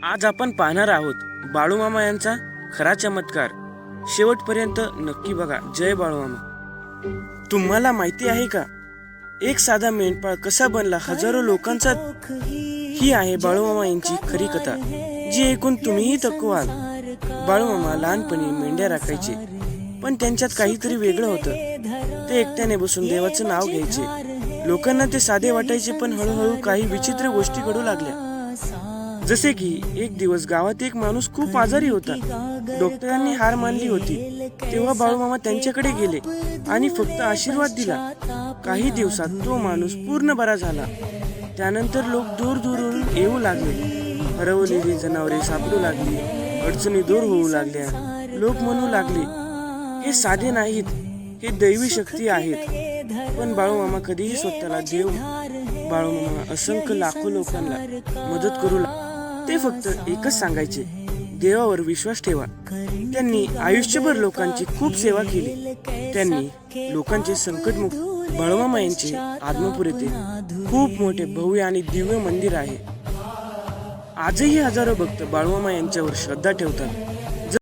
आज आपण पाहणार आहोत बाळूमामा यांचा खरा चमत्कार. शेवटपर्यंत नक्की बघा. जय बाळूमामा. तुम्हाला माहिती आहे का, एक साधा मेंढपाळ कसा बनला हजारो लोकांचा? ही आहे बाळूमामा यांची खरी कथा, जी ऐकून तुम्हीही थक्क व्हाल. बाळूमामा लहानपणी मेंढ्या राखायचे, पण त्यांच्यात काहीतरी वेगळं होतं. ते एकट्याने बसून देवाचं नाव घ्यायचे. लोकांना ते साधे वाटायचे, पण हळूहळू काही विचित्र गोष्टी घडू लागल्या. जसे की एक दिवस गावात एक माणूस खूप आजारी होता. डॉक्टरांनी हार मानली होती. तेव्हा बाळूमामा त्यांच्याकडे गेले आणि फक्त आशीर्वाद दिला. काही दिवसात तो माणूस पूर्ण बरा झाला. त्यानंतर लोक दूर दूरून येऊ लागले. हरवलेली जनावरे सापडू लागली. अडचणी दूर होऊ लागल्या. लोक म्हणू लागले, हे साधे नाहीत, हे दैवी शक्ती आहेत. पण बाळूमामा कधीही स्वतःला देव. बाळूमामा असंख्य लाखो लोकांना मदत करू लागले. ते फक्त एकच सांगायचे, देवावर विश्वास ठेवा. त्यांनी आयुष्यभर लोकांची खूप सेवा केली. त्यांनी लोकांचे संकटमुक्त. बाळूमामा यांचे आदमापूर येथे खूप मोठे भव्य आणि दिव्य मंदिर आहे. आजही हजारो भक्त बाळूमामा यांच्यावर श्रद्धा ठेवतात.